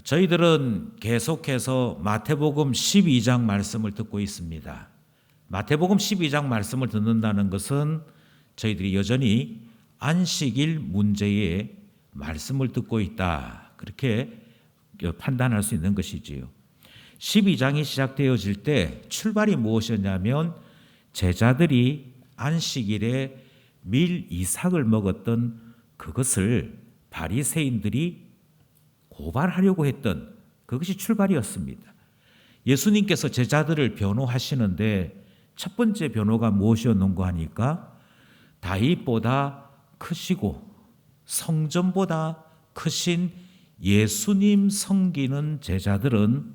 저희들은 계속해서 마태복음 12장 말씀을 듣고 있습니다. 마태복음 12장 말씀을 듣는다는 것은 저희들이 여전히 안식일 문제의 말씀을 듣고 있다, 그렇게 판단할 수 있는 것이지요. 12장이 시작되어질 때 출발이 무엇이었냐면 제자들이 안식일에 밀 이삭을 먹었던 그것을 바리새인들이 고발하려고 했던 그것이 출발이었습니다. 예수님께서 제자들을 변호하시는데 첫 번째 변호가 무엇이었는가 하니까 다윗보다 크시고 성전보다 크신 예수님 섬기는 제자들은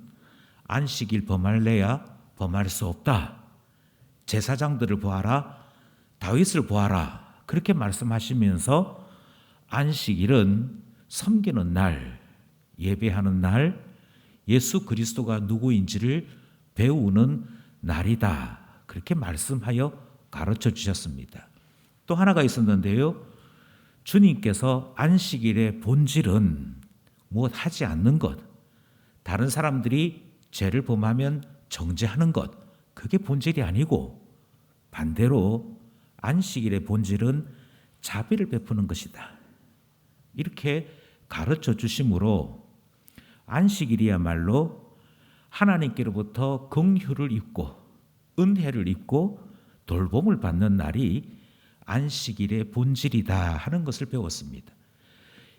안식일 범할래야 범할 수 없다. 제사장들을 보아라, 다윗을 보아라, 그렇게 말씀하시면서 안식일은 섬기는 날, 예배하는 날, 예수 그리스도가 누구인지를 배우는 날이다, 그렇게 말씀하여 가르쳐 주셨습니다. 또 하나가 있었는데요, 주님께서 안식일의 본질은 무엇 하지 않는 것, 다른 사람들이 죄를 범하면 정죄하는 것, 그게 본질이 아니고 반대로 안식일의 본질은 자비를 베푸는 것이다, 이렇게 가르쳐 주심으로 안식일이야말로 하나님께로부터 긍휼을 입고 은혜를 입고 돌봄을 받는 날이 안식일의 본질이다 하는 것을 배웠습니다.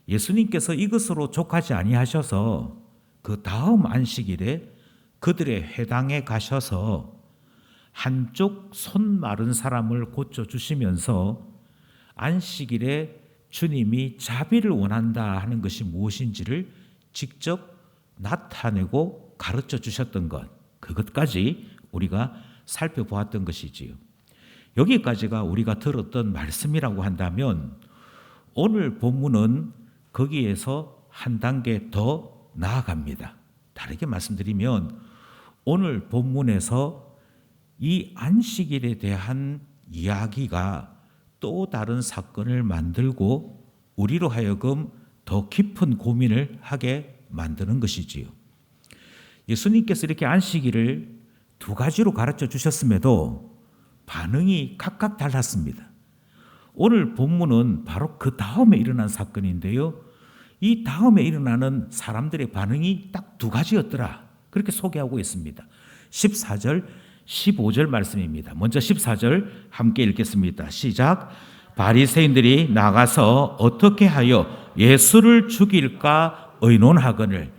예수님께서 이것으로 족하지 아니하셔서 그 다음 안식일에 그들의 회당에 가셔서 한쪽 손 마른 사람을 고쳐주시면서 안식일에 주님이 자비를 원한다 하는 것이 무엇인지를 직접 나타내고 가르쳐 주셨던 것, 그것까지 우리가 살펴보았던 것이지요. 여기까지가 우리가 들었던 말씀이라고 한다면 오늘 본문은 거기에서 한 단계 더 나아갑니다. 다르게 말씀드리면 오늘 본문에서 이 안식일에 대한 이야기가 또 다른 사건을 만들고 우리로 하여금 더 깊은 고민을 하게 만드는 것이지요. 예수님께서 이렇게 안식일을 두 가지로 가르쳐 주셨음에도 반응이 각각 달랐습니다. 오늘 본문은 바로 그 다음에 일어난 사건인데요, 이 다음에 일어나는 사람들의 반응이 딱 두 가지였더라, 그렇게 소개하고 있습니다. 14절 15절 말씀입니다. 먼저 14절 함께 읽겠습니다. 시작. 바리새인들이 나가서 어떻게 하여 예수를 죽일까 의논하거늘.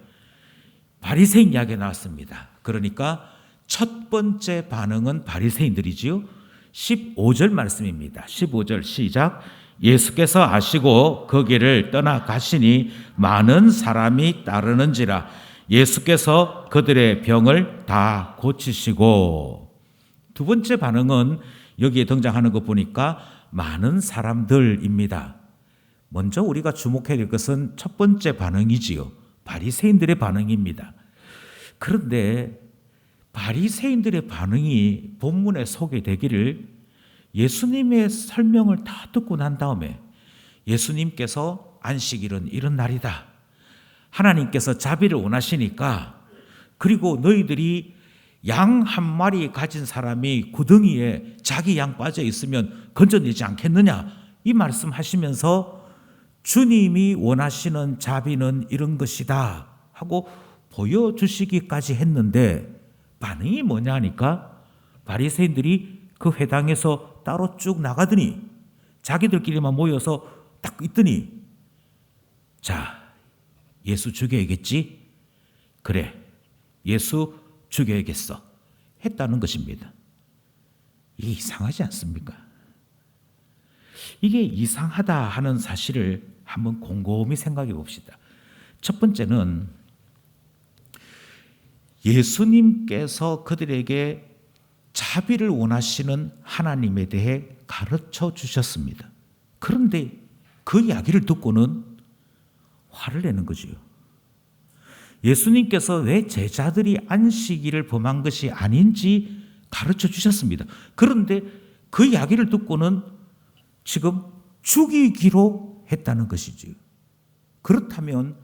바리새인 이야기가 나왔습니다. 그러니까 첫 번째 반응은 바리새인들이지요. 15절 말씀입니다. 15절 시작. 예수께서 아시고 거기를 떠나가시니 많은 사람이 따르는지라 예수께서 그들의 병을 다 고치시고. 두 번째 반응은 여기에 등장하는 것 보니까 많은 사람들입니다. 먼저 우리가 주목해야 될 것은 첫 번째 반응이지요. 바리새인들의 반응입니다. 그런데 바리새인들의 반응이 본문에 소개되기를 예수님의 설명을 다 듣고 난 다음에 예수님께서 안식일은 이런 날이다, 하나님께서 자비를 원하시니까, 그리고 너희들이 양 한 마리 가진 사람이 구덩이에 자기 양 빠져 있으면 건져내지 않겠느냐, 이 말씀하시면서 주님이 원하시는 자비는 이런 것이다 하고 보여주시기까지 했는데 반응이 뭐냐 하니까 바리새인들이 그 회당에서 따로 쭉 나가더니 자기들끼리만 모여서 딱 있더니, 자, 예수 죽여야겠지? 그래, 예수 죽여야겠어 했다는 것입니다. 이게 이상하지 않습니까? 이게 이상하다 하는 사실을 한번 곰곰이 생각해 봅시다. 첫 번째는 예수님께서 그들에게 자비를 원하시는 하나님에 대해 가르쳐 주셨습니다. 그런데 그 이야기를 듣고는 화를 내는 거지요. 예수님께서 왜 제자들이 안식일을 범한 것이 아닌지 가르쳐 주셨습니다. 그런데 그 이야기를 듣고는 지금 죽이기로 했다는 것이지요. 그렇다면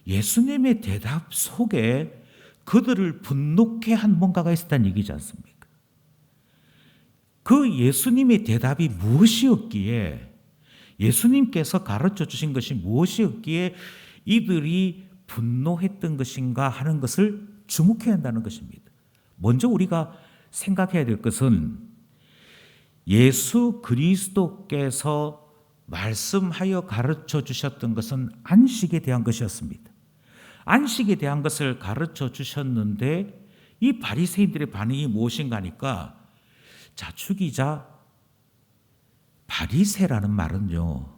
예수님의 대답 속에 그들을 분노케 한 뭔가가 있었다는 얘기지 않습니까? 그 예수님의 대답이 무엇이었기에, 예수님께서 가르쳐 주신 것이 무엇이었기에 이들이 분노했던 것인가 하는 것을 주목해야 한다는 것입니다. 먼저 우리가 생각해야 될 것은 예수 그리스도께서 말씀하여 가르쳐 주셨던 것은 안식에 대한 것이었습니다. 안식에 대한 것을 가르쳐 주셨는데 이 바리새인들의 반응이 무엇인가 하니까, 자, 죽이자. 바리새라는 말은요,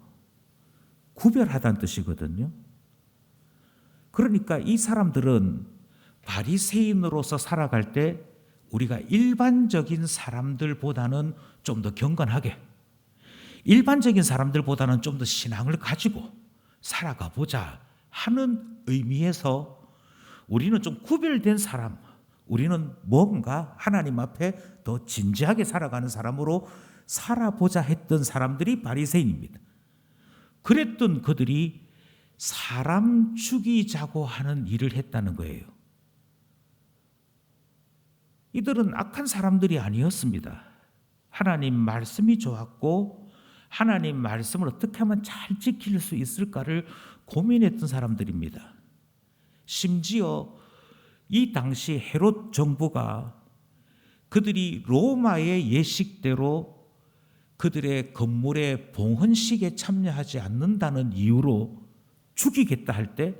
구별하다는 뜻이거든요. 그러니까 이 사람들은 바리새인으로서 살아갈 때 우리가 일반적인 사람들보다는 좀 더 경건하게, 일반적인 사람들보다는 좀 더 신앙을 가지고 살아가 보자 하는 의미에서 우리는 좀 구별된 사람, 우리는 뭔가 하나님 앞에 더 진지하게 살아가는 사람으로 살아보자 했던 사람들이 바리새인입니다. 그랬던 그들이 사람 죽이자고 하는 일을 했다는 거예요. 이들은 악한 사람들이 아니었습니다. 하나님 말씀이 좋았고 하나님 말씀을 어떻게 하면 잘 지킬 수 있을까를 고민했던 사람들입니다. 심지어 이 당시 헤롯 정부가 그들이 로마의 예식대로 그들의 건물의 봉헌식에 참여하지 않는다는 이유로 죽이겠다 할 때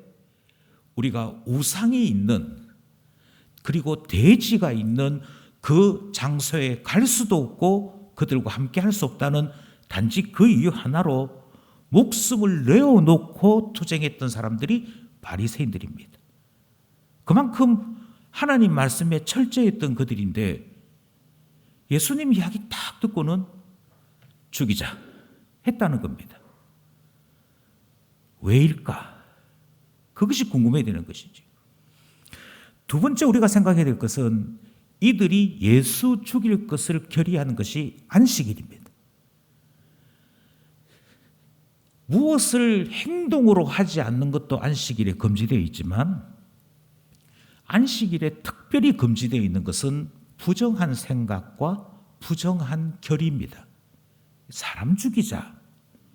우리가 우상이 있는, 그리고 돼지가 있는 그 장소에 갈 수도 없고 그들과 함께 할 수 없다는 단지 그 이유 하나로 목숨을 내어놓고 투쟁했던 사람들이 바리새인들입니다. 그만큼 하나님 말씀에 철저했던 그들인데 예수님 이야기 딱 듣고는 죽이자 했다는 겁니다. 왜일까? 그것이 궁금해야 되는 것이죠. 두 번째 우리가 생각해야 될 것은 이들이 예수 죽일 것을 결의하는 것이 안식일입니다. 무엇을 행동으로 하지 않는 것도 안식일에 금지되어 있지만 안식일에 특별히 금지되어 있는 것은 부정한 생각과 부정한 결의입니다. 사람 죽이자,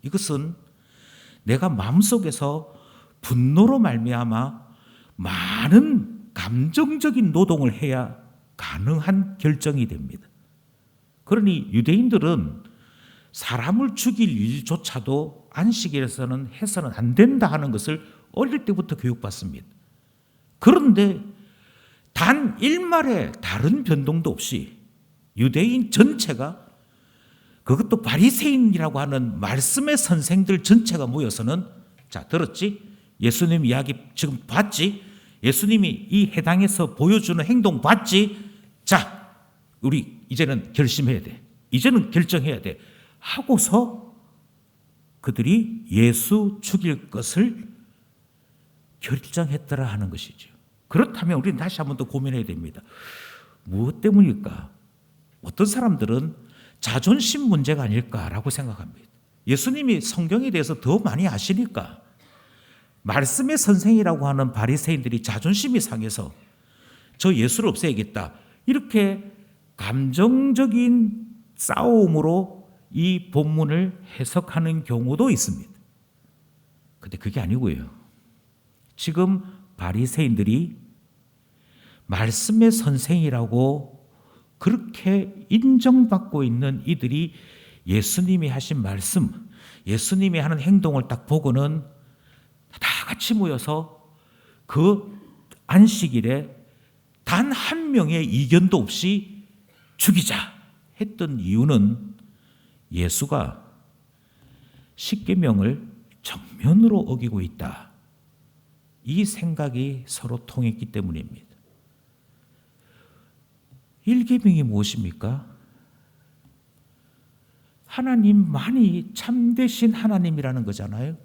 이것은 내가 마음속에서 분노로 말미암아 많은 감정적인 노동을 해야 가능한 결정이 됩니다. 그러니 유대인들은 사람을 죽일 일조차도 안식일에서는 해서는 안 된다 하는 것을 어릴 때부터 교육받습니다. 그런데 단 일말의 다른 변동도 없이 유대인 전체가, 그것도 바리새인이라고 하는 말씀의 선생들 전체가 모여서는, 자, 들었지? 예수님 이야기 지금 봤지? 예수님이 이 해당에서 보여주는 행동 봤지? 자, 우리 이제는 결심해야 돼. 이제는 결정해야 돼. 하고서 그들이 예수 죽일 것을 결정했더라 하는 것이죠. 그렇다면 우리는 다시 한번 더 고민해야 됩니다. 무엇 때문일까? 어떤 사람들은 자존심 문제가 아닐까라고 생각합니다. 예수님이 성경에 대해서 더 많이 아시니까 말씀의 선생이라고 하는 바리새인들이 자존심이 상해서 저 예수를 없애야겠다, 이렇게 감정적인 싸움으로 이 본문을 해석하는 경우도 있습니다. 그런데 그게 아니고요. 지금 바리새인들이 말씀의 선생이라고 그렇게 인정받고 있는 이들이 예수님이 하신 말씀, 예수님이 하는 행동을 딱 보고는 다 같이 모여서 그 안식일에 단 한 명의 이견도 없이 죽이자 했던 이유는 예수가 십계명을 정면으로 어기고 있다, 이 생각이 서로 통했기 때문입니다. 1계명이 무엇입니까? 하나님만이 참되신 하나님이라는 거잖아요.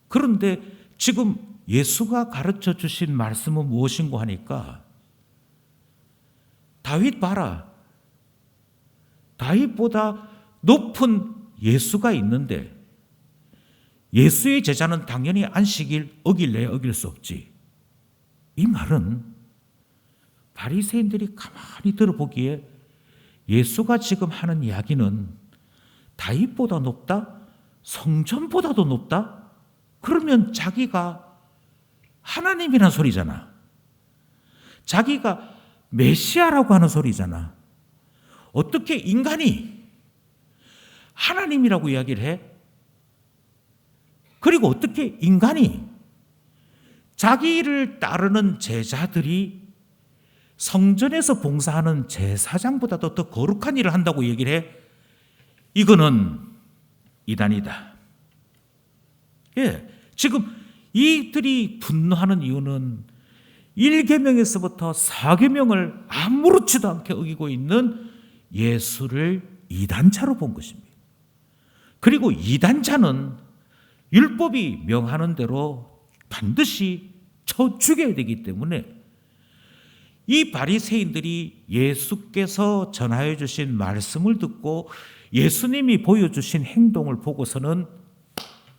그런데 지금 예수가 가르쳐 주신 말씀은 무엇인고 하니까, 다윗 봐라, 다윗보다 높은 예수가 있는데 예수의 제자는 당연히 안식일 어길래 어길 수 없지. 이 말은 바리새인들이 가만히 들어보기에 예수가 지금 하는 이야기는 다윗보다 높다? 성전보다도 높다? 그러면 자기가 하나님이란 소리잖아. 자기가 메시아라고 하는 소리잖아. 어떻게 인간이 하나님이라고 이야기를 해? 그리고 어떻게 인간이 자기를 따르는 제자들이 성전에서 봉사하는 제사장보다도 더 거룩한 일을 한다고 얘기를 해? 이거는 이단이다. 예, 지금 이들이 분노하는 이유는 1계명에서부터 4계명을 아무렇지도 않게 어기고 있는 예수를 이단자로 본 것입니다. 그리고 이단자는 율법이 명하는 대로 반드시 쳐 죽여야 되기 때문에 이 바리새인들이 예수께서 전하여 주신 말씀을 듣고 예수님이 보여주신 행동을 보고서는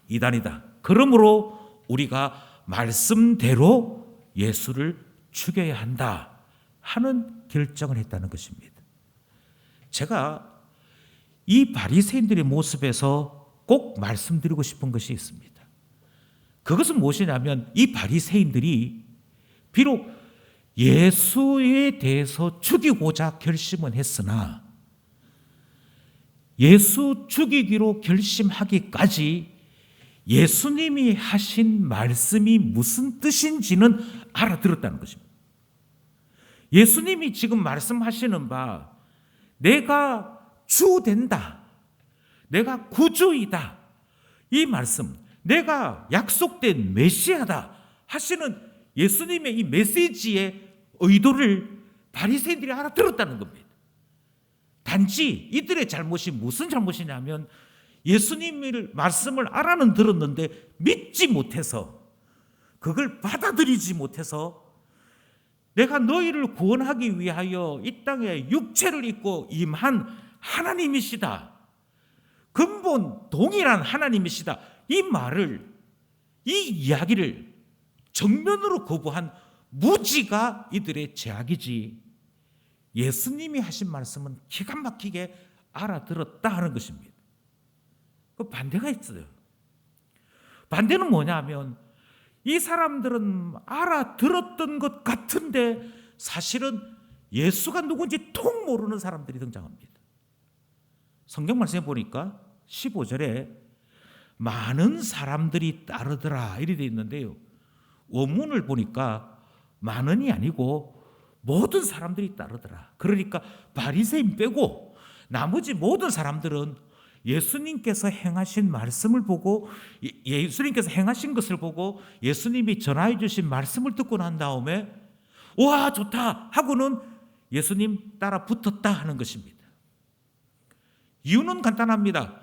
이단이다. 그러므로 우리가 말씀대로 예수를 죽여야 한다 하는 결정을 했다는 것입니다. 제가 이 바리새인들의 모습에서 꼭 말씀드리고 싶은 것이 있습니다. 그것은 무엇이냐면 이 바리새인들이 비록 예수에 대해서 죽이고자 결심은 했으나 예수 죽이기로 결심하기까지 예수님이 하신 말씀이 무슨 뜻인지는 알아들었다는 것입니다. 예수님이 지금 말씀하시는 바 내가 주 된다, 내가 구주이다, 이 말씀, 내가 약속된 메시아다 하시는 예수님의 이 메시지의 의도를 바리새인들이 알아들었다는 겁니다. 단지 이들의 잘못이 무슨 잘못이냐면 예수님의 말씀을 알아는 들었는데 믿지 못해서, 그걸 받아들이지 못해서 내가 너희를 구원하기 위하여 이 땅에 육체를 입고 임한 하나님이시다, 근본 동일한 하나님이시다, 이 말을, 이 이야기를 정면으로 거부한 무지가 이들의 죄악이지, 예수님이 하신 말씀은 기가 막히게 알아들었다 하는 것입니다. 그 반대가 있어요. 반대는 뭐냐면 이 사람들은 알아들었던 것 같은데 사실은 예수가 누군지 통 모르는 사람들이 등장합니다. 성경 말씀에 보니까 15절에 많은 사람들이 따르더라 이렇게 되어 있는데요, 원문을 보니까 많은이 아니고 모든 사람들이 따르더라. 그러니까 바리새인 빼고 나머지 모든 사람들은 예수님께서 행하신 말씀을 보고, 예수님께서 행하신 것을 보고 예수님이 전하여 주신 말씀을 듣고 난 다음에 와 좋다 하고는 예수님 따라 붙었다 하는 것입니다. 이유는 간단합니다.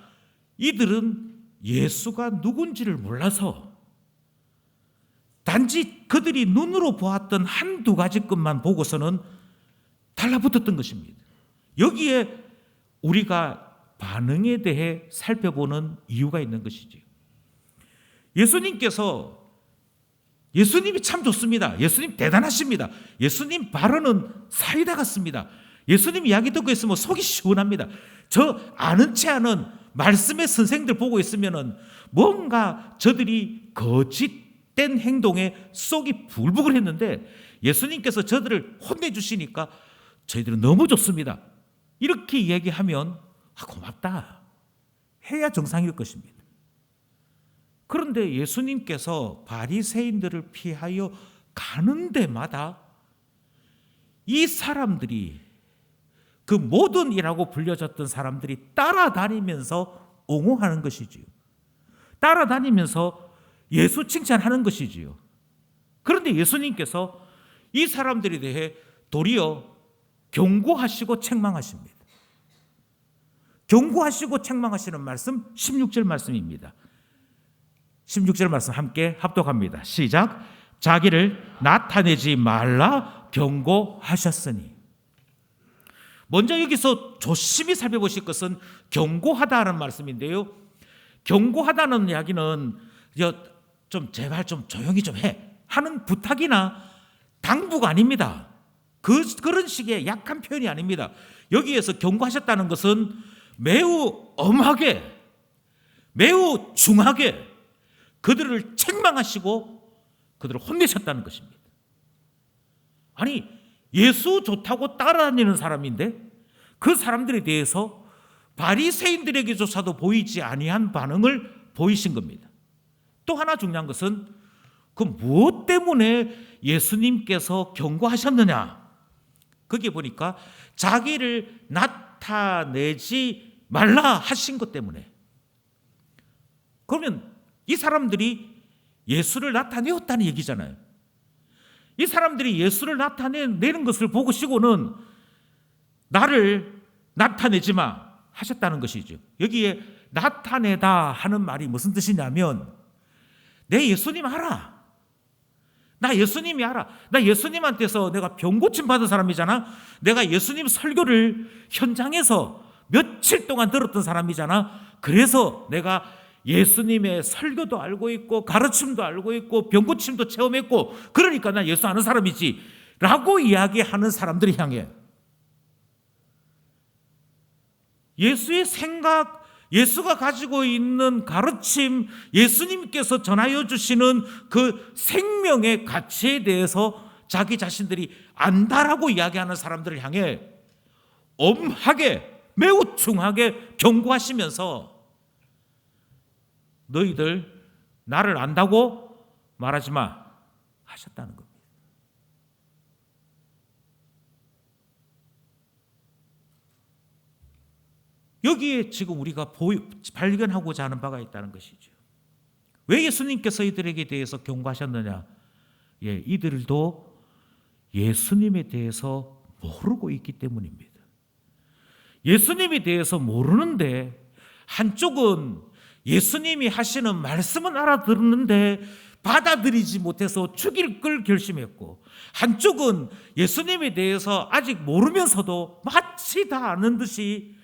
이들은 예수가 누군지를 몰라서 단지 그들이 눈으로 보았던 한두 가지 것만 보고서는 달라붙었던 것입니다. 여기에 우리가 반응에 대해 살펴보는 이유가 있는 것이지요. 예수님이 참 좋습니다. 예수님 대단하십니다. 예수님 발언은 사이다 같습니다. 예수님 이야기 듣고 있으면 속이 시원합니다. 저 아는 체 아는 말씀의 선생들 보고 있으면은 뭔가 저들이 거짓된 행동에 속이 불북을 했는데 예수님께서 저들을 혼내주시니까 저희들은 너무 좋습니다. 이렇게 이야기하면 고맙다 해야 정상일 것입니다. 그런데 예수님께서 바리새인들을 피하여 가는 데마다 이 사람들이, 그 모든 이라고 불려졌던 사람들이 따라다니면서 옹호하는 것이지요. 따라다니면서 예수 칭찬하는 것이지요. 그런데 예수님께서 이 사람들에 대해 도리어 경고하시고 책망하십니다. 경고하시고 책망하시는 말씀 16절 말씀입니다. 16절 말씀 함께 합독합니다. 시작. 자기를 나타내지 말라 경고하셨으니. 먼저 여기서 조심히 살펴보실 것은 경고하다는 말씀인데요, 경고하다는 이야기는 좀 제발 좀 조용히 좀 해 하는 부탁이나 당부가 아닙니다. 그런 식의 약한 표현이 아닙니다. 여기에서 경고하셨다는 것은 매우 엄하게, 매우 중하게 그들을 책망하시고 그들을 혼내셨다는 것입니다. 아니, 예수 좋다고 따라다니는 사람인데 그 사람들에 대해서 바리새인들에게조차도 보이지 아니한 반응을 보이신 겁니다. 또 하나 중요한 것은 그 무엇 때문에 예수님께서 경고하셨느냐? 거기에 보니까 자기를 나타내지 말라 하신 것 때문에. 그러면 이 사람들이 예수를 나타내었다는 얘기잖아요. 이 사람들이 예수를 나타내는 것을 보고시고는 나를 나타내지 마 하셨다는 것이죠. 여기에 나타내다 하는 말이 무슨 뜻이냐면 내 예수님 알아. 나 예수님이 알아. 나 예수님한테서 내가 병 고침 받은 사람이잖아. 내가 예수님 설교를 현장에서 며칠 동안 들었던 사람이잖아. 그래서 내가 예수님의 설교도 알고 있고 가르침도 알고 있고 병 고침도 체험했고 그러니까 나 예수 아는 사람이지 라고 이야기하는 사람들을 향해 예수의 생각, 예수가 가지고 있는 가르침, 예수님께서 전하여 주시는 그 생명의 가치에 대해서 자기 자신들이 안다라고 이야기하는 사람들을 향해 엄하게, 매우 중하게 경고하시면서 너희들 나를 안다고 말하지 마 하셨다는 겁니다. 여기에 지금 우리가 발견하고자 하는 바가 있다는 것이죠. 왜 예수님께서 이들에게 대해서 경고하셨느냐? 이들도 예수님에 대해서 모르고 있기 때문입니다. 예수님에 대해서 모르는데 한쪽은 예수님이 하시는 말씀은 알아들었는데 받아들이지 못해서 죽일 걸 결심했고 한쪽은 예수님에 대해서 아직 모르면서도 마치 다 아는 듯이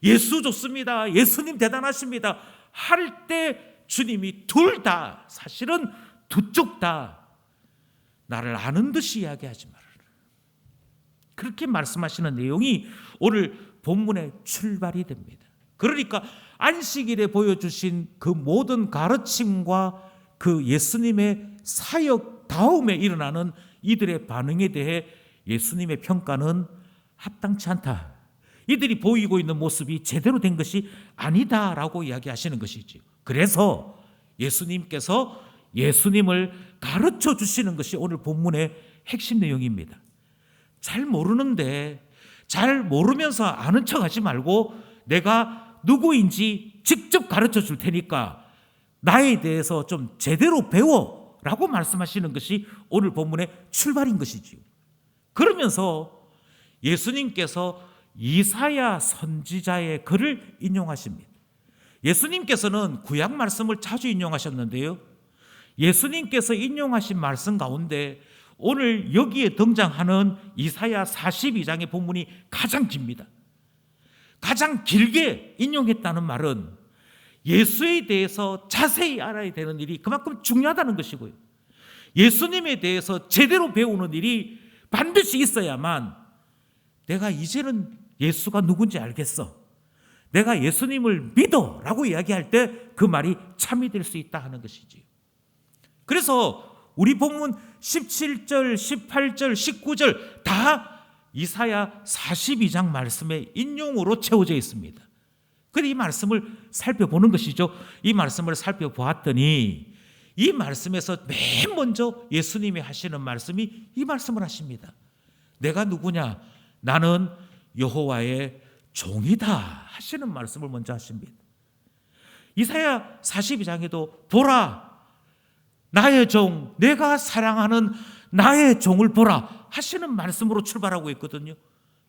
예수 좋습니다. 예수님 대단하십니다. 할 때 주님이 둘 다 사실은 두 쪽 다 나를 아는 듯이 이야기하지 말아라. 그렇게 말씀하시는 내용이 오늘 본문의 출발이 됩니다. 그러니까 안식일에 보여주신 그 모든 가르침과 그 예수님의 사역 다음에 일어나는 이들의 반응에 대해 예수님의 평가는 합당치 않다. 이들이 보이고 있는 모습이 제대로 된 것이 아니다라고 이야기하시는 것이지. 그래서 예수님께서 예수님을 가르쳐 주시는 것이 오늘 본문의 핵심 내용입니다. 잘 모르는데 잘 모르면서 아는 척하지 말고 내가 누구인지 직접 가르쳐 줄 테니까 나에 대해서 좀 제대로 배워라고 말씀하시는 것이 오늘 본문의 출발인 것이지요. 그러면서 예수님께서 이사야 선지자의 글을 인용하십니다. 예수님께서는 구약 말씀을 자주 인용하셨는데요. 예수님께서 인용하신 말씀 가운데 오늘 여기에 등장하는 이사야 42장의 본문이 가장 깁니다. 가장 길게 인용했다는 말은 예수에 대해서 자세히 알아야 되는 일이 그만큼 중요하다는 것이고요. 예수님에 대해서 제대로 배우는 일이 반드시 있어야만 내가 이제는 예수가 누군지 알겠어. 내가 예수님을 믿어 라고 이야기할 때 그 말이 참이 될 수 있다 하는 것이지. 그래서 우리 본문 17절, 18절, 19절 다 이사야 42장 말씀의 인용으로 채워져 있습니다. 그런데 이 말씀을 살펴보는 것이죠. 이 말씀을 살펴보았더니 이 말씀에서 맨 먼저 예수님이 하시는 말씀이 이 말씀을 하십니다. 내가 누구냐? 나는 여호와의 종이다 하시는 말씀을 먼저 하십니다. 이사야 42장에도 보라 나의 종 내가 사랑하는 나의 종을 보라 하시는 말씀으로 출발하고 있거든요.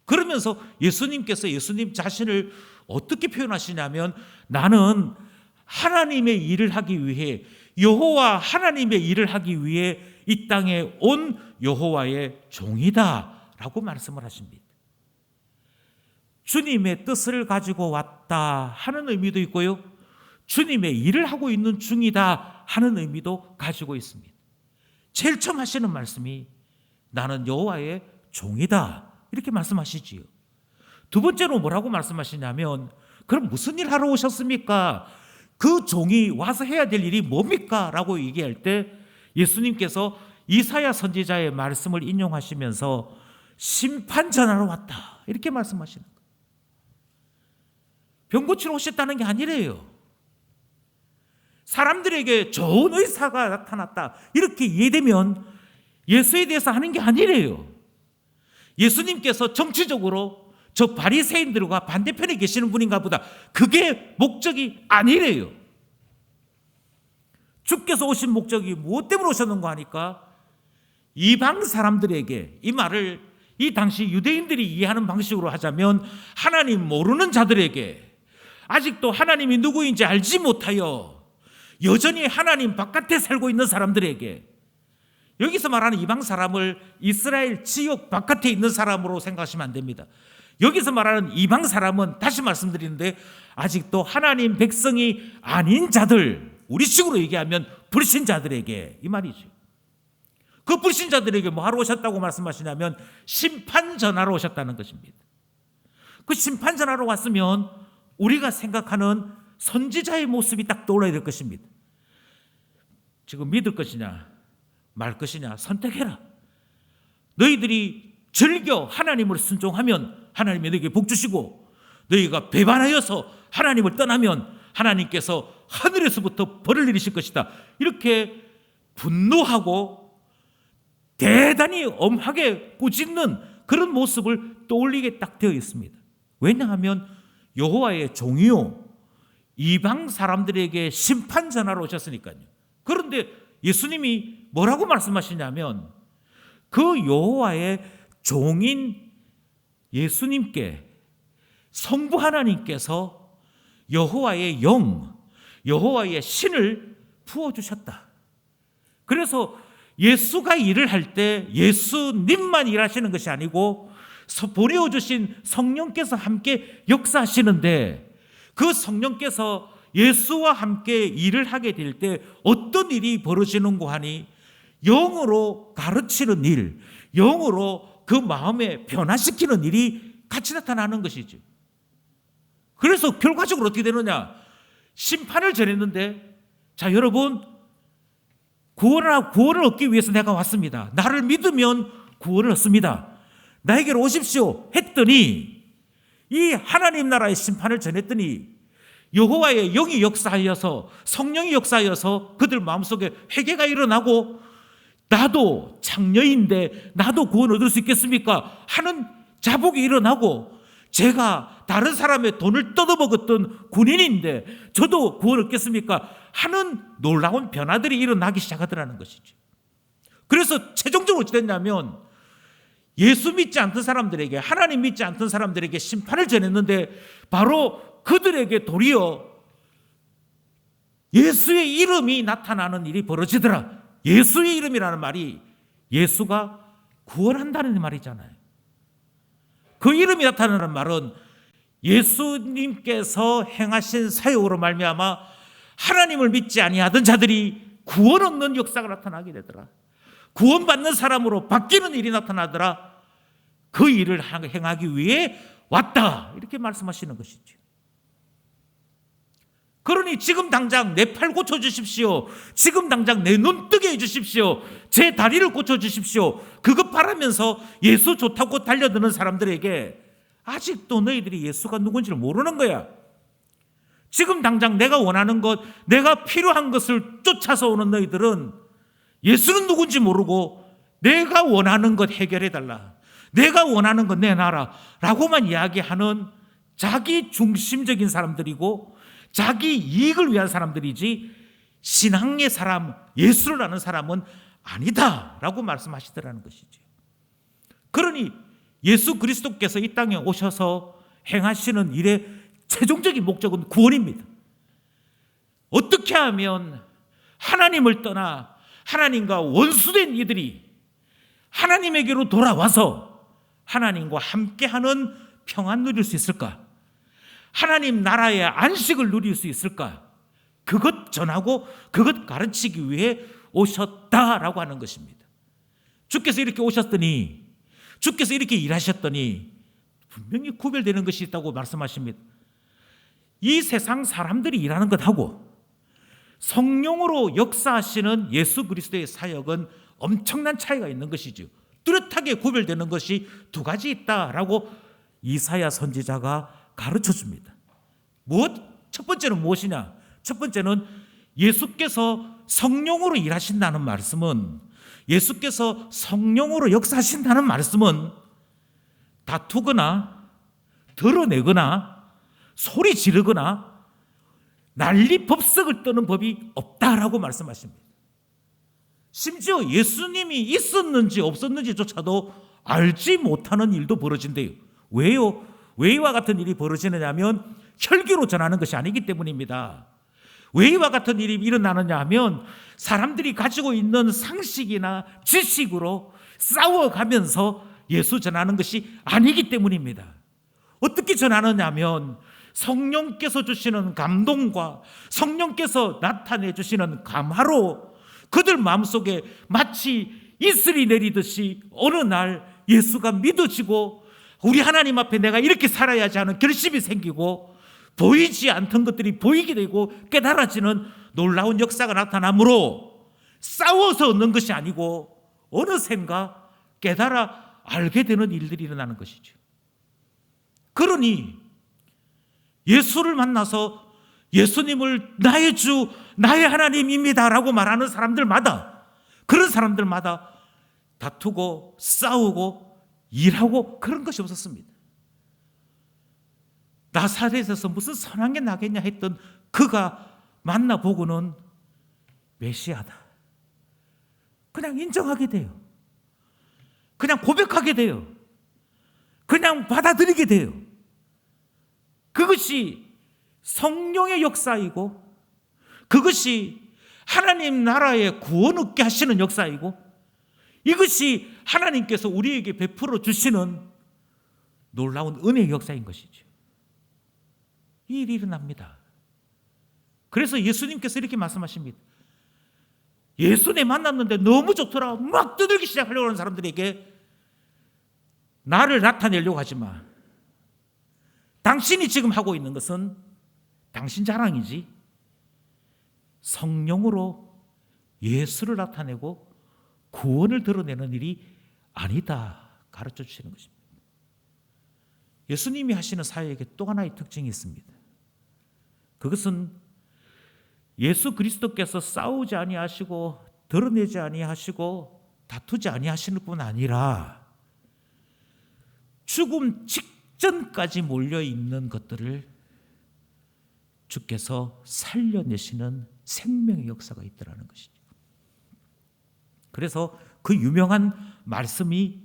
그러면서 예수님께서 예수님 자신을 어떻게 표현하시냐면 나는 하나님의 일을 하기 위해 여호와 하나님의 일을 하기 위해 이 땅에 온 여호와의 종이다 라고 말씀을 하십니다. 주님의 뜻을 가지고 왔다 하는 의미도 있고요. 주님의 일을 하고 있는 중이다 하는 의미도 가지고 있습니다. 제일 처음 하시는 말씀이 나는 여호와의 종이다 이렇게 말씀하시지요. 두 번째로 뭐라고 말씀하시냐면 그럼 무슨 일 하러 오셨습니까? 그 종이 와서 해야 될 일이 뭡니까? 라고 얘기할 때 예수님께서 이사야 선지자의 말씀을 인용하시면서 심판 전하러 왔다 이렇게 말씀하시는 거예요. 병 고치러 오셨다는 게 아니래요. 사람들에게 좋은 의사가 나타났다 이렇게 이해되면 예수에 대해서 하는 게 아니래요. 예수님께서 정치적으로 저 바리새인들과 반대편에 계시는 분인가 보다 그게 목적이 아니래요. 주께서 오신 목적이 무엇 때문에 오셨는가 하니까 이방 사람들에게 이 말을 이 당시 유대인들이 이해하는 방식으로 하자면 하나님 모르는 자들에게 아직도 하나님이 누구인지 알지 못하여 여전히 하나님 바깥에 살고 있는 사람들에게 여기서 말하는 이방 사람을 이스라엘 지역 바깥에 있는 사람으로 생각하시면 안 됩니다. 여기서 말하는 이방 사람은 다시 말씀드리는데 아직도 하나님 백성이 아닌 자들 우리식으로 얘기하면 불신자들에게 이 말이죠. 그 불신자들에게 뭐 하러 오셨다고 말씀하시냐면 심판 전하러 오셨다는 것입니다. 그 심판 전하러 왔으면 우리가 생각하는 선지자의 모습이 딱 떠올라야 될 것입니다. 지금 믿을 것이냐 말 것이냐 선택해라. 너희들이 즐겨 하나님을 순종하면 하나님이 너희에게 복 주시고 너희가 배반하여서 하나님을 떠나면 하나님께서 하늘에서부터 벌을 내리실 것이다. 이렇게 분노하고 대단히 엄하게 꾸짖는 그런 모습을 떠올리게 딱 되어 있습니다. 왜냐하면 여호와의 종이요 이방 사람들에게 심판 전하러 오셨으니까요. 그런데 예수님이 뭐라고 말씀하시냐면 그 여호와의 종인 예수님께 성부 하나님께서 여호와의 영, 여호와의 신을 부어주셨다. 그래서 예수가 일을 할 때 예수님만 일하시는 것이 아니고 보내어주신 성령께서 함께 역사하시는데 그 성령께서 예수와 함께 일을 하게 될 때 어떤 일이 벌어지는고 하니 영으로 가르치는 일, 영으로 그 마음에 변화시키는 일이 같이 나타나는 것이죠. 그래서 결과적으로 어떻게 되느냐? 심판을 전했는데 자 여러분 구원을 얻기 위해서 내가 왔습니다. 나를 믿으면 구원을 얻습니다. 나에게로 오십시오 했더니 이 하나님 나라의 심판을 전했더니 여호와의 영이 역사하여서 성령이 역사하여서 그들 마음속에 회개가 일어나고 나도 창녀인데 나도 구원 얻을 수 있겠습니까? 하는 자복이 일어나고 제가 다른 사람의 돈을 뜯어먹었던 군인인데 저도 구원 얻겠습니까? 하는 놀라운 변화들이 일어나기 시작하더라는 것이죠. 그래서 최종적으로 어찌 됐냐면 예수 믿지 않던 사람들에게 하나님 믿지 않던 사람들에게 심판을 전했는데 바로 그들에게 도리어 예수의 이름이 나타나는 일이 벌어지더라. 예수의 이름이라는 말이 예수가 구원한다는 말이잖아요. 그 이름이 나타나는 말은 예수님께서 행하신 사역으로 말미암아 하나님을 믿지 아니하던 자들이 구원 얻는 역사가 나타나게 되더라. 구원받는 사람으로 바뀌는 일이 나타나더라. 그 일을 행하기 위해 왔다. 이렇게 말씀하시는 것이죠. 그러니 지금 당장 내 팔 고쳐주십시오. 지금 당장 내 눈 뜨게 해주십시오. 제 다리를 고쳐주십시오. 그것 바라면서 예수 좋다고 달려드는 사람들에게 아직도 너희들이 예수가 누군지를 모르는 거야. 지금 당장 내가 원하는 것, 내가 필요한 것을 쫓아서 오는 너희들은 예수는 누군지 모르고 내가 원하는 것 해결해달라. 내가 원하는 것 내놔라. 라고만 이야기하는 자기 중심적인 사람들이고 자기 이익을 위한 사람들이지 신앙의 사람, 예수를 아는 사람은 아니다 라고 말씀하시더라는 것이죠. 그러니 예수 그리스도께서 이 땅에 오셔서 행하시는 일의 최종적인 목적은 구원입니다. 어떻게 하면 하나님을 떠나 하나님과 원수된 이들이 하나님에게로 돌아와서 하나님과 함께하는 평안 누릴 수 있을까? 하나님 나라의 안식을 누릴 수 있을까? 그것 전하고 그것 가르치기 위해 오셨다라고 하는 것입니다. 주께서 이렇게 오셨더니, 주께서 이렇게 일하셨더니 분명히 구별되는 것이 있다고 말씀하십니다. 이 세상 사람들이 일하는 것하고 성령으로 역사하시는 예수 그리스도의 사역은 엄청난 차이가 있는 것이죠. 뚜렷하게 구별되는 것이 두 가지 있다라고 이사야 선지자가 가르쳐 줍니다. 첫 번째는 무엇이냐? 첫 번째는 예수께서 성령으로 일하신다는 말씀은, 예수께서 성령으로 역사하신다는 말씀은 다투거나 드러내거나 소리 지르거나 난리 법석을 떠는 법이 없다라고 말씀하십니다. 심지어 예수님이 있었는지 없었는지조차도 알지 못하는 일도 벌어진대요. 왜요? 왜 이와 같은 일이 벌어지느냐면 혈기로 전하는 것이 아니기 때문입니다. 왜 이와 같은 일이 일어나느냐 하면 사람들이 가지고 있는 상식이나 지식으로 싸워가면서 예수 전하는 것이 아니기 때문입니다. 어떻게 전하느냐 하면 성령께서 주시는 감동과 성령께서 나타내 주시는 감화로 그들 마음속에 마치 이슬이 내리듯이 어느 날 예수가 믿어지고 우리 하나님 앞에 내가 이렇게 살아야지 하는 결심이 생기고 보이지 않던 것들이 보이게 되고 깨달아지는 놀라운 역사가 나타나므로 싸워서 얻는 것이 아니고 어느샌가 깨달아 알게 되는 일들이 일어나는 것이죠. 그러니 예수를 만나서 예수님을 나의 주, 나의 하나님입니다 라고 말하는 사람들마다, 그런 사람들마다 다투고 싸우고 일하고 그런 것이 없었습니다. 나사렛에서 무슨 선한 게 나겠냐 했던 그가 만나보고는 메시아다, 그냥 인정하게 돼요. 그냥 고백하게 돼요. 그냥 받아들이게 돼요. 그것이 성령의 역사이고 그것이 하나님 나라의 구원 얻게 하시는 역사이고 이것이 하나님께서 우리에게 베풀어 주시는 놀라운 은혜의 역사인 것이죠. 이 일이 일어납니다. 그래서 예수님께서 이렇게 말씀하십니다. 예수님 만났는데 너무 좋더라 막 떠들기 시작하려고 하는 사람들에게 나를 나타내려고 하지 마. 당신이 지금 하고 있는 것은 당신 자랑이지 성령으로 예수를 나타내고 구원을 드러내는 일이 아니다 가르쳐 주시는 것입니다. 예수님이 하시는 사역에 또 하나의 특징이 있습니다. 그것은 예수 그리스도께서 싸우지 아니하시고 드러내지 아니하시고 다투지 아니하시는 뿐 아니라 죽음 직전까지 몰려있는 것들을 주께서 살려내시는 생명의 역사가 있더라는 것이죠. 그래서 그 유명한 말씀이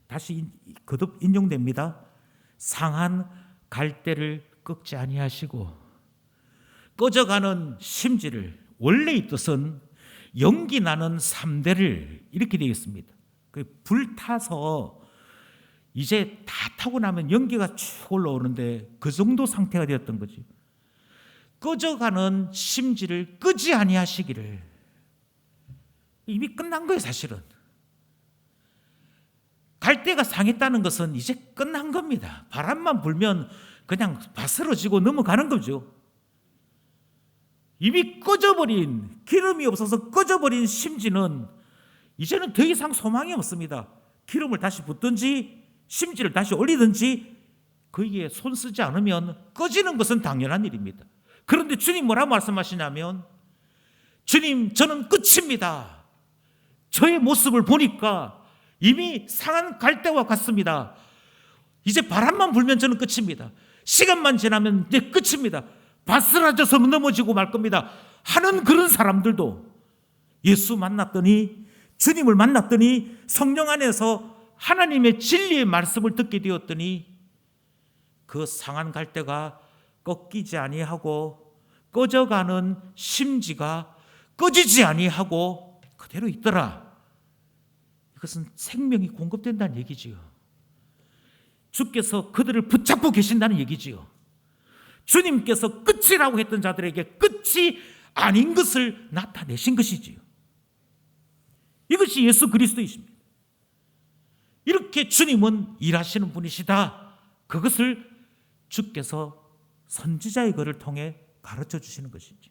다시 거듭 인용됩니다. 상한 갈대를 꺾지 아니하시고 꺼져가는 심지를, 원래의 뜻은 연기 나는 삼대를 이렇게 되어 있습니다. 불타서 이제 다 타고 나면 연기가 쭉 올라오는데 그 정도 상태가 되었던 거지. 꺼져가는 심지를 끄지 아니하시기를. 이미 끝난 거예요, 사실은. 갈대가 상했다는 것은 이제 끝난 겁니다. 바람만 불면 그냥 바스러지고 넘어가는 거죠. 이미 꺼져버린, 기름이 없어서 꺼져버린 심지는 이제는 더 이상 소망이 없습니다. 기름을 다시 붓든지 심지를 다시 올리든지 거기에 손 쓰지 않으면 꺼지는 것은 당연한 일입니다. 그런데 주님 뭐라고 말씀하시냐면, 주님 저는 끝입니다. 저의 모습을 보니까 이미 상한 갈대와 같습니다. 이제 바람만 불면 저는 끝입니다. 시간만 지나면 이제 끝입니다. 바스라져서 넘어지고 말 겁니다 하는 그런 사람들도 예수 만났더니, 주님을 만났더니, 성령 안에서 하나님의 진리의 말씀을 듣게 되었더니 그 상한 갈대가 꺾이지 아니하고 꺼져가는 심지가 꺼지지 아니하고 그대로 있더라. 이것은 생명이 공급된다는 얘기지요. 주께서 그들을 붙잡고 계신다는 얘기지요. 주님께서 끝이라고 했던 자들에게 끝 끝이 아닌 것을 나타내신 것이지요. 이것이 예수 그리스도이십니다. 이렇게 주님은 일하시는 분이시다. 그것을 주께서 선지자의 글을 통해 가르쳐 주시는 것이죠.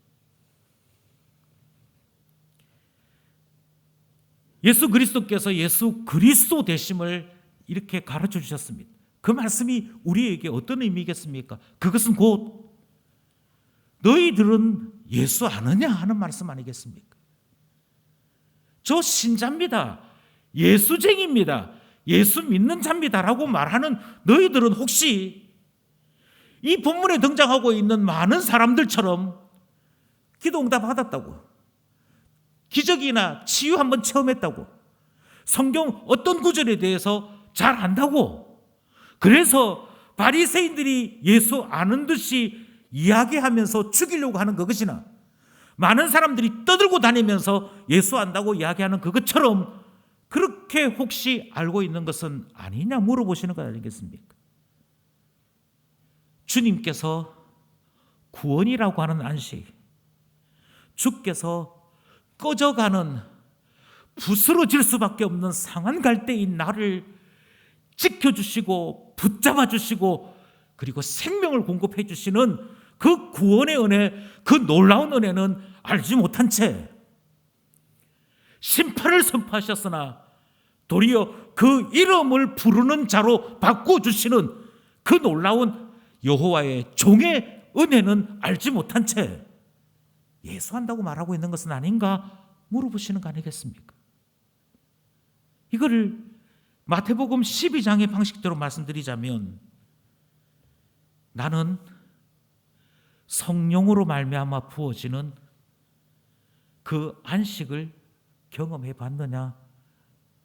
예수 그리스도께서 예수 그리스도 되심을 이렇게 가르쳐 주셨습니다. 그 말씀이 우리에게 어떤 의미겠습니까? 그것은 곧 너희들은 예수 아느냐 하는 말씀 아니겠습니까? 저 신자입니다. 예수쟁입니다. 예수 믿는 자입니다라고 말하는 너희들은 혹시 이 본문에 등장하고 있는 많은 사람들처럼 기도 응답 받았다고, 기적이나 치유 한번 체험했다고, 성경 어떤 구절에 대해서 잘 안다고, 그래서 바리새인들이 예수 아는 듯이 이야기하면서 죽이려고 하는 그것이나 많은 사람들이 떠들고 다니면서 예수 안다고 이야기하는 그것처럼 그렇게 혹시 알고 있는 것은 아니냐 물어보시는 것 아니겠습니까? 주님께서 구원이라고 하는 안식, 주께서 꺼져가는 부스러질 수밖에 없는 상한 갈대인 나를 지켜주시고 붙잡아 주시고 그리고 생명을 공급해 주시는 그 구원의 은혜, 그 놀라운 은혜는 알지 못한 채 심판을 선포하셨으나 도리어 그 이름을 부르는 자로 바꿔주시는 그 놀라운 여호와의 종의 은혜는 알지 못한 채 예수한다고 말하고 있는 것은 아닌가 물어보시는 거 아니겠습니까? 이거를 마태복음 12장의 방식대로 말씀드리자면, 나는 성령으로 말미암아 부어지는 그 안식을 경험해 봤느냐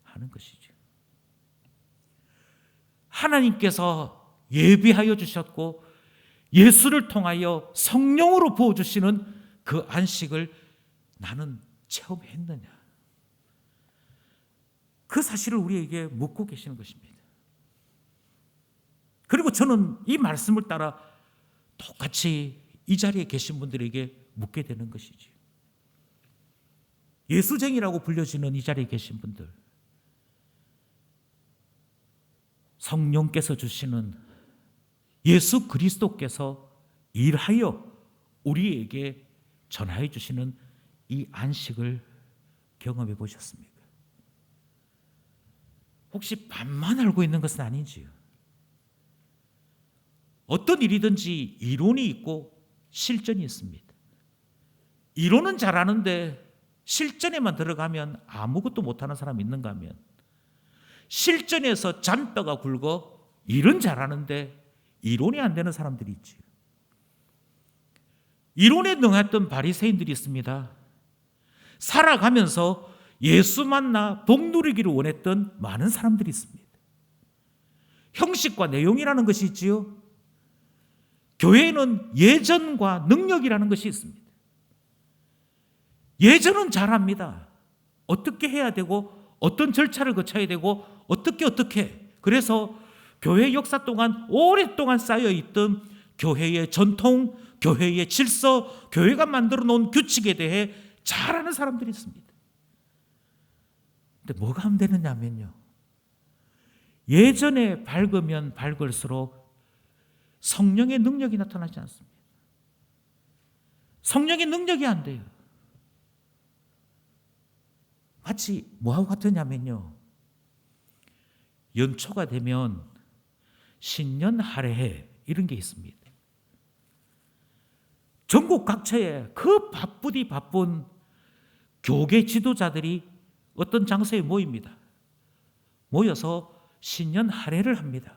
하는 것이죠. 하나님께서 예비하여 주셨고 예수를 통하여 성령으로 부어주시는 그 안식을 나는 체험했느냐, 그 사실을 우리에게 묻고 계시는 것입니다. 그리고 저는 이 말씀을 따라 똑같이 이 자리에 계신 분들에게 묻게 되는 것이지. 예수쟁이라고 불려지는 이 자리에 계신 분들, 성령께서 주시는 예수 그리스도께서 일하여 우리에게 전하여 주시는 이 안식을 경험해 보셨습니까? 혹시 반만 알고 있는 것은 아닌지요? 어떤 일이든지 이론이 있고 실전이 있습니다. 이론은 잘하는데 실전에만 들어가면 아무것도 못하는 사람이 있는가 하면, 실전에서 잔뼈가 굵어 일은 잘하는데 이론이 안 되는 사람들이 있지. 이론에 능했던 바리새인들이 있습니다. 살아가면서 예수 만나 복 누리기를 원했던 많은 사람들이 있습니다. 형식과 내용이라는 것이 있지요. 교회에는 예전과 능력이라는 것이 있습니다. 예전은 잘합니다. 어떻게 해야 되고 어떤 절차를 거쳐야 되고 어떻게 그래서 교회 역사 동안 오랫동안 쌓여있던 교회의 전통, 교회의 질서, 교회가 만들어 놓은 규칙에 대해 잘 아는 사람들이 있습니다. 근데 뭐가 안 되느냐면요, 예전에 밝으면 밝을수록 성령의 능력이 나타나지 않습니다. 성령의 능력이 안 돼요. 마치 뭐하고 같으냐면요, 연초가 되면 신년 할애회 이런 게 있습니다. 전국 각처에 그 바쁜 교계 지도자들이 어떤 장소에 모입니다. 모여서 신년 할애를 합니다.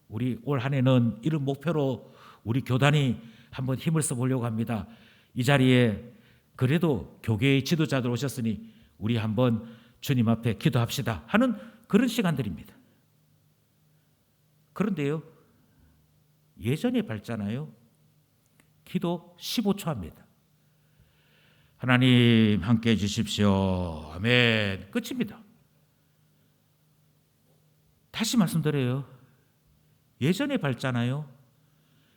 우리 올 한 해는 이런 목표로 우리 교단이 한번 힘을 써보려고 합니다. 이 자리에 그래도 교계의 지도자들 오셨으니 우리 한번 주님 앞에 기도합시다 하는 그런 시간들입니다. 그런데요, 예전에 밝잖아요. 기도 15초 합니다. 하나님 함께 해 주십시오. 아멘. 끝입니다. 다시 말씀드려요. 예전에 밝잖아요.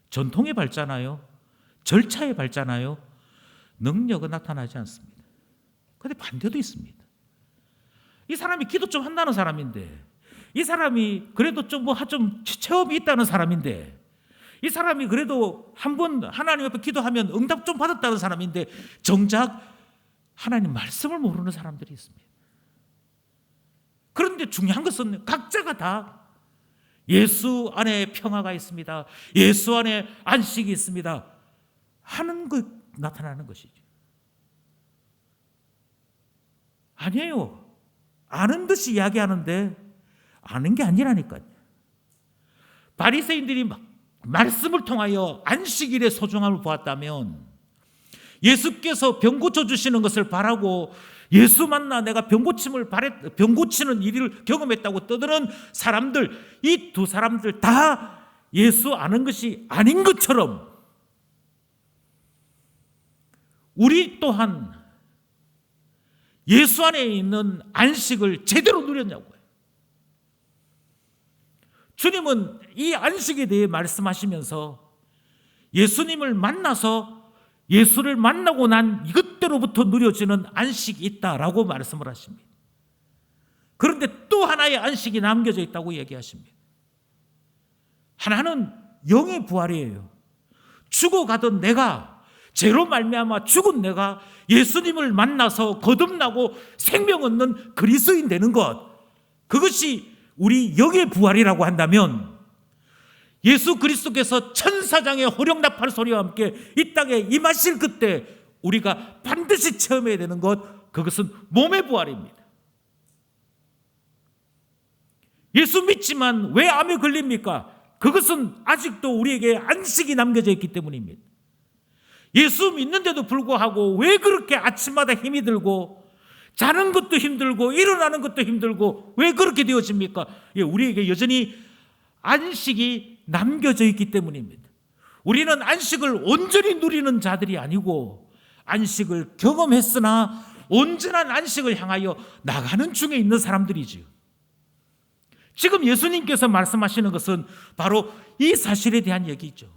전통에 밝잖아요. 절차에 밝잖아요. 능력은 나타나지 않습니다. 그런데 반대도 있습니다. 이 사람이 기도 좀 한다는 사람인데, 이 사람이 그래도 좀 체험이 있다는 사람인데, 이 사람이 그래도 한번 하나님 앞에 기도하면 응답 좀 받았다는 사람인데 정작 하나님 말씀을 모르는 사람들이 있습니다. 그런데 중요한 것은 각자가 다 예수 안에 평화가 있습니다, 예수 안에 안식이 있습니다 하는 것 나타나는 것이죠. 아니에요. 아는 듯이 이야기하는데 아는 게 아니라니까요. 바리새인들이 말씀을 통하여 안식일의 소중함을 보았다면, 예수께서 병 고쳐주시는 것을 바라고 예수 만나 내가 병 고치는 일을 경험했다고 떠드는 사람들, 이 두 사람들 다 예수 아는 것이 아닌 것처럼 우리 또한 예수 안에 있는 안식을 제대로 누렸냐고요. 주님은 이 안식에 대해 말씀하시면서 예수님을 만나서 예수를 만나고 난 이것대로부터 누려지는 안식이 있다라고 말씀을 하십니다. 그런데 또 하나의 안식이 남겨져 있다고 얘기하십니다. 하나는 영의 부활이에요. 죽어가던 내가, 죄로 말미암아 죽은 내가 예수님을 만나서 거듭나고 생명 얻는 그리스도인 되는 것, 그것이 우리 영의 부활이라고 한다면, 예수 그리스도께서 천사장의 호령나팔 소리와 함께 이 땅에 임하실 그때 우리가 반드시 체험해야 되는 것, 그것은 몸의 부활입니다. 예수 믿지만 왜 암에 걸립니까? 그것은 아직도 우리에게 안식이 남겨져 있기 때문입니다. 예수 믿는데도 불구하고 왜 그렇게 아침마다 힘이 들고 자는 것도 힘들고 일어나는 것도 힘들고 왜 그렇게 되어집니까? 우리에게 여전히 안식이 남겨져 있기 때문입니다. 우리는 안식을 온전히 누리는 자들이 아니고 안식을 경험했으나 온전한 안식을 향하여 나가는 중에 있는 사람들이지요. 지금 예수님께서 말씀하시는 것은 바로 이 사실에 대한 얘기죠.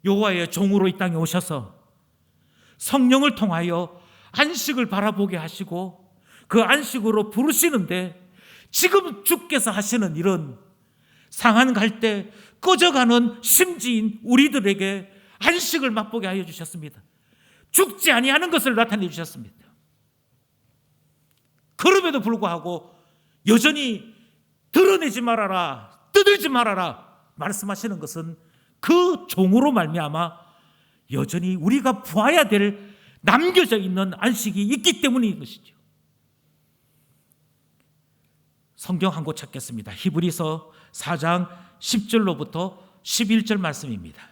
여호와의 종으로 이 땅에 오셔서 성령을 통하여 안식을 바라보게 하시고 그 안식으로 부르시는데, 지금 주께서 하시는 일은 상한 갈 때 꺼져가는 심지인 우리들에게 안식을 맛보게 하여 주셨습니다. 죽지 아니하는 것을 나타내 주셨습니다. 그럼에도 불구하고 여전히 드러내지 말아라, 떠들지 말아라 말씀하시는 것은 그 종으로 말미암아 여전히 우리가 보아야 될 남겨져 있는 안식이 있기 때문인 것이죠. 성경 한 곳 찾겠습니다. 히브리서 4장 10절로부터 11절 말씀입니다.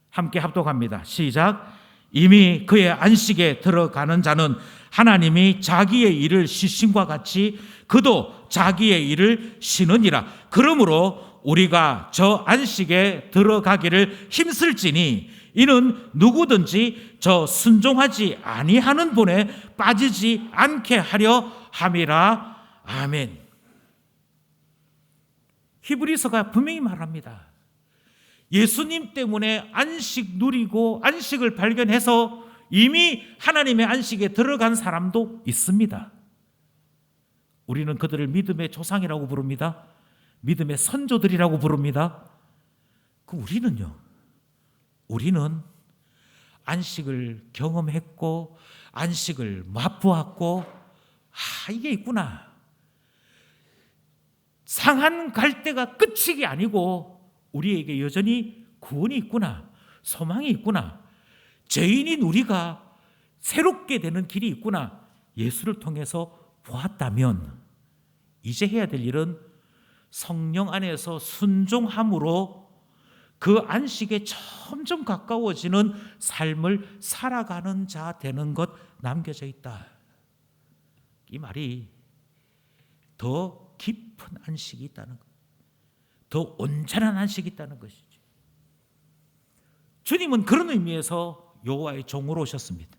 함께 합독합니다. 시작. 이미 그의 안식에 들어가는 자는 하나님이 자기의 일을 쉬심과 같이 그도 자기의 일을 쉬느니라. 그러므로 우리가 저 안식에 들어가기를 힘쓸지니 이는 누구든지 저 순종하지 아니하는 본에 빠지지 않게 하려 함이라. 아멘. 히브리서가 분명히 말합니다. 예수님 때문에 안식 누리고 안식을 발견해서 이미 하나님의 안식에 들어간 사람도 있습니다. 우리는 그들을 믿음의 조상이라고 부릅니다. 믿음의 선조들이라고 부릅니다. 그 우리는요? 우리는 안식을 경험했고 안식을 맛보았고 이게 있구나. 상한 갈 때가 끝이 아니고 우리에게 여전히 구원이 있구나, 소망이 있구나, 죄인인 우리가 새롭게 되는 길이 있구나, 예수를 통해서 보았다면 이제 해야 될 일은 성령 안에서 순종함으로 그 안식에 점점 가까워지는 삶을 살아가는 자 되는 것 남겨져 있다. 이 말이 더 깊은 안식이 있다는 것, 더 온전한 안식이 있다는 것이죠. 주님은 그런 의미에서 여호와의 종으로 오셨습니다.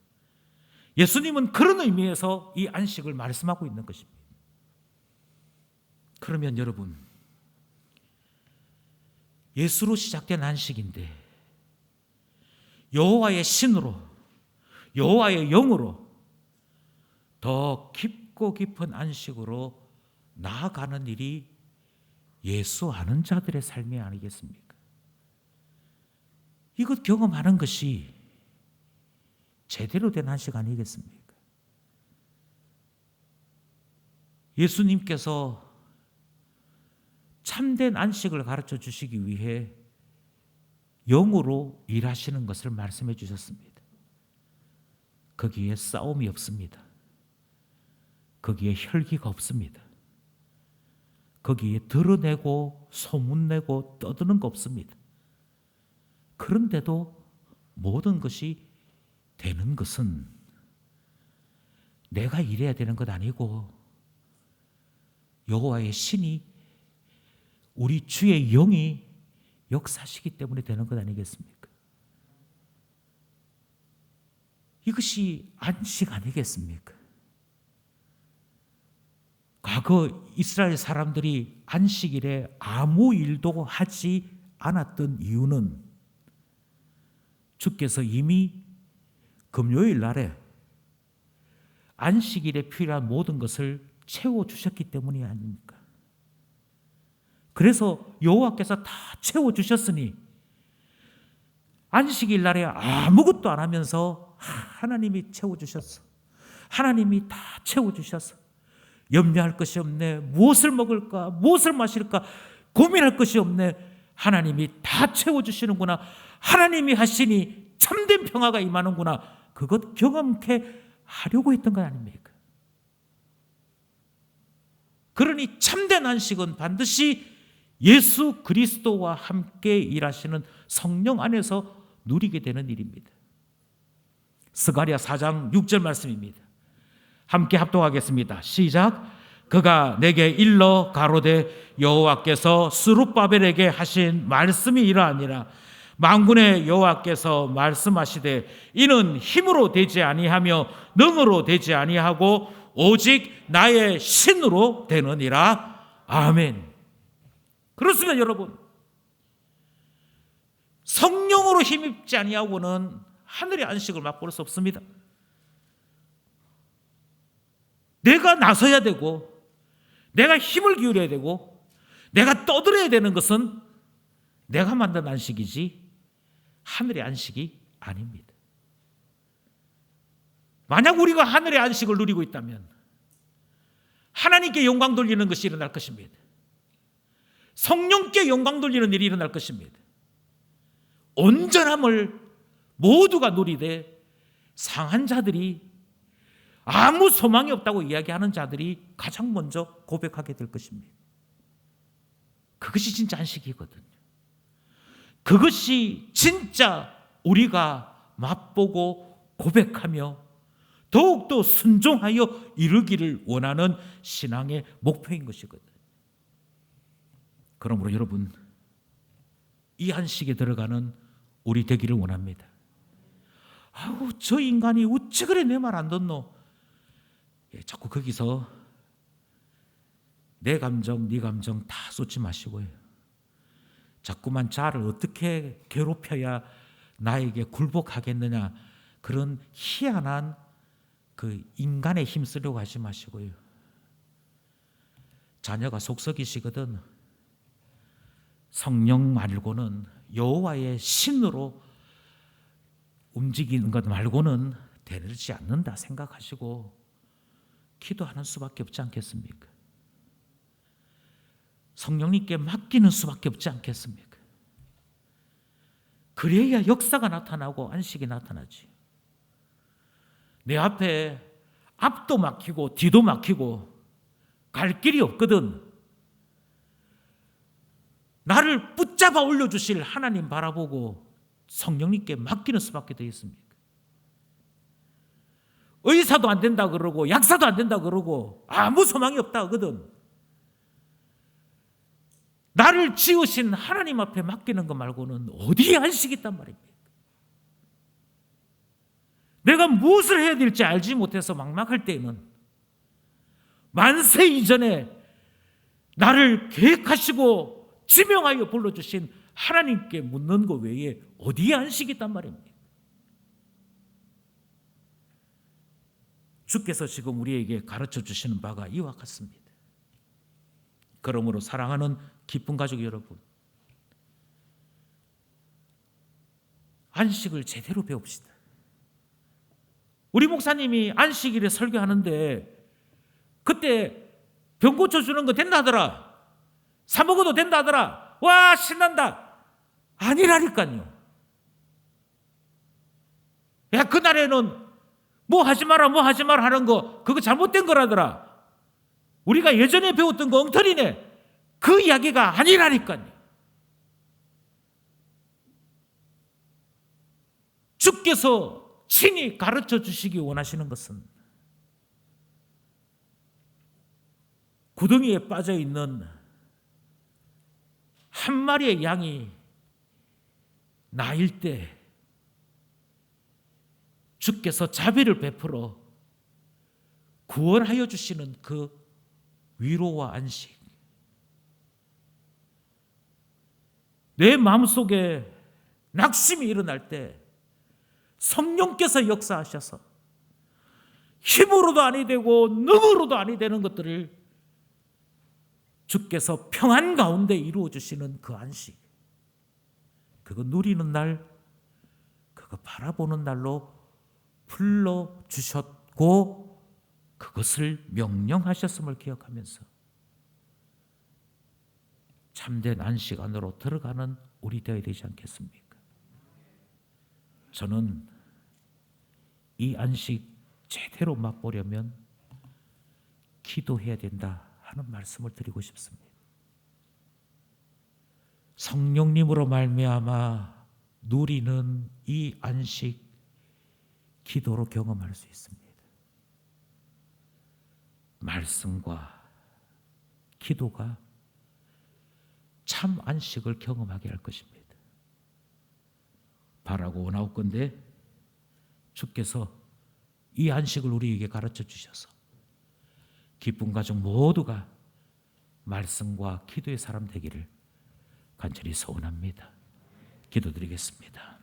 예수님은 그런 의미에서 이 안식을 말씀하고 있는 것입니다. 그러면 여러분, 예수로 시작된 안식인데 여호와의 신으로, 여호와의 영으로 더 깊고 깊은 안식으로 나아가는 일이 예수 아는 자들의 삶이 아니겠습니까? 이것 경험하는 것이 제대로 된 안식 아니겠습니까? 예수님께서 참된 안식을 가르쳐 주시기 위해 영으로 일하시는 것을 말씀해 주셨습니다. 거기에 싸움이 없습니다. 거기에 혈기가 없습니다. 거기에 드러내고 소문내고 떠드는 거 없습니다. 그런데도 모든 것이 되는 것은 내가 일해야 되는 것 아니고 여호와의 신이, 우리 주의 영이 역사시기 때문에 되는 것 아니겠습니까? 이것이 안식 아니겠습니까? 과거 이스라엘 사람들이 안식일에 아무 일도 하지 않았던 이유는 주께서 이미 금요일 날에 안식일에 필요한 모든 것을 채워주셨기 때문이 아닙니까? 그래서 여호와께서 다 채워주셨으니 안식일 날에 아무것도 안 하면서 하나님이 채워주셨어. 하나님이 다 채워주셨어. 염려할 것이 없네. 무엇을 먹을까? 무엇을 마실까? 고민할 것이 없네. 하나님이 다 채워주시는구나. 하나님이 하시니 참된 평화가 임하는구나. 그것 경험케 하려고 했던 것 아닙니까? 그러니 참된 안식은 반드시 예수 그리스도와 함께 일하시는 성령 안에서 누리게 되는 일입니다. 스가랴 4장 6절 말씀입니다. 함께 합독하겠습니다. 시작. 그가 내게 일러 가로되 여호와께서 스룹바벨에게 하신 말씀이 이러하니라. 만군의 여호와께서 말씀하시되 이는 힘으로 되지 아니하며 능으로 되지 아니하고 오직 나의 신으로 되느니라. 아멘. 그렇습니다, 여러분. 성령으로 힘입지 아니하고는 하늘의 안식을 맛볼 수 없습니다. 내가 나서야 되고 내가 힘을 기울여야 되고 내가 떠들어야 되는 것은 내가 만든 안식이지 하늘의 안식이 아닙니다. 만약 우리가 하늘의 안식을 누리고 있다면 하나님께 영광 돌리는 것이 일어날 것입니다. 성령께 영광 돌리는 일이 일어날 것입니다. 온전함을 모두가 누리되 상한 자들이, 아무 소망이 없다고 이야기하는 자들이 가장 먼저 고백하게 될 것입니다. 그것이 진짜 안식이거든요. 그것이 진짜 우리가 맛보고 고백하며 더욱더 순종하여 이루기를 원하는 신앙의 목표인 것이거든요. 그러므로 여러분, 이 안식에 들어가는 우리 되기를 원합니다. 아우, 저 인간이 어찌 그래 내 말 안 듣노? 자꾸 거기서 내 감정, 네 감정 다 쏟지 마시고요. 자꾸만 자를 어떻게 괴롭혀야 나에게 굴복하겠느냐, 그런 희한한 그 인간에 힘쓰려고 하지 마시고요. 자녀가 속썩이시거든 성령 말고는, 여호와의 신으로 움직이는 것 말고는 되지 않는다 생각하시고 기도하는 수밖에 없지 않겠습니까? 성령님께 맡기는 수밖에 없지 않겠습니까? 그래야 역사가 나타나고 안식이 나타나지. 내 앞에 앞도 막히고 뒤도 막히고 갈 길이 없거든. 나를 붙잡아 올려주실 하나님 바라보고 성령님께 맡기는 수밖에 되겠습니까? 의사도 안 된다 그러고 약사도 안 된다 그러고 아무 소망이 없다 하거든. 나를 지으신 하나님 앞에 맡기는 것 말고는 어디에 안식이 있단 말입니까? 내가 무엇을 해야 될지 알지 못해서 막막할 때에는 만세 이전에 나를 계획하시고 지명하여 불러주신 하나님께 묻는 것 외에 어디에 안식이 있단 말입니까? 주께서 지금 우리에게 가르쳐 주시는 바가 이와 같습니다. 그러므로 사랑하는 기쁜 가족 여러분, 안식을 제대로 배웁시다. 우리 목사님이 안식일에 설교하는데 그때 병 고쳐주는 거 된다 하더라. 사 먹어도 된다 하더라. 와, 신난다. 아니라니까요. 야, 그날에는 뭐 하지 마라 하는 거 그거 잘못된 거라더라. 우리가 예전에 배웠던 거 엉터리네. 그 이야기가 아니라니까요. 주께서 친히 가르쳐 주시기 원하시는 것은 구덩이에 빠져 있는 한 마리의 양이 나일 때 주께서 자비를 베풀어 구원하여 주시는 그 위로와 안식. 내 마음속에 낙심이 일어날 때 성령께서 역사하셔서 힘으로도 아니 되고 능으로도 아니 되는 것들을 주께서 평안 가운데 이루어 주시는 그 안식, 그거 누리는 날, 그거 바라보는 날로 불러주셨고 그것을 명령하셨음을 기억하면서 참된 안식 안으로 들어가는 우리 되어야 되지 않겠습니까? 저는 이 안식 제대로 맛보려면 기도해야 된다 하는 말씀을 드리고 싶습니다. 성령님으로 말미암아 누리는 이 안식 기도로 경험할 수 있습니다. 말씀과 기도가 참 안식을 경험하게 할 것입니다. 바라고 원하옵건대 주께서 이 안식을 우리에게 가르쳐 주셔서 기쁜 가족 모두가 말씀과 기도의 사람 되기를 간절히 소원합니다. 기도드리겠습니다.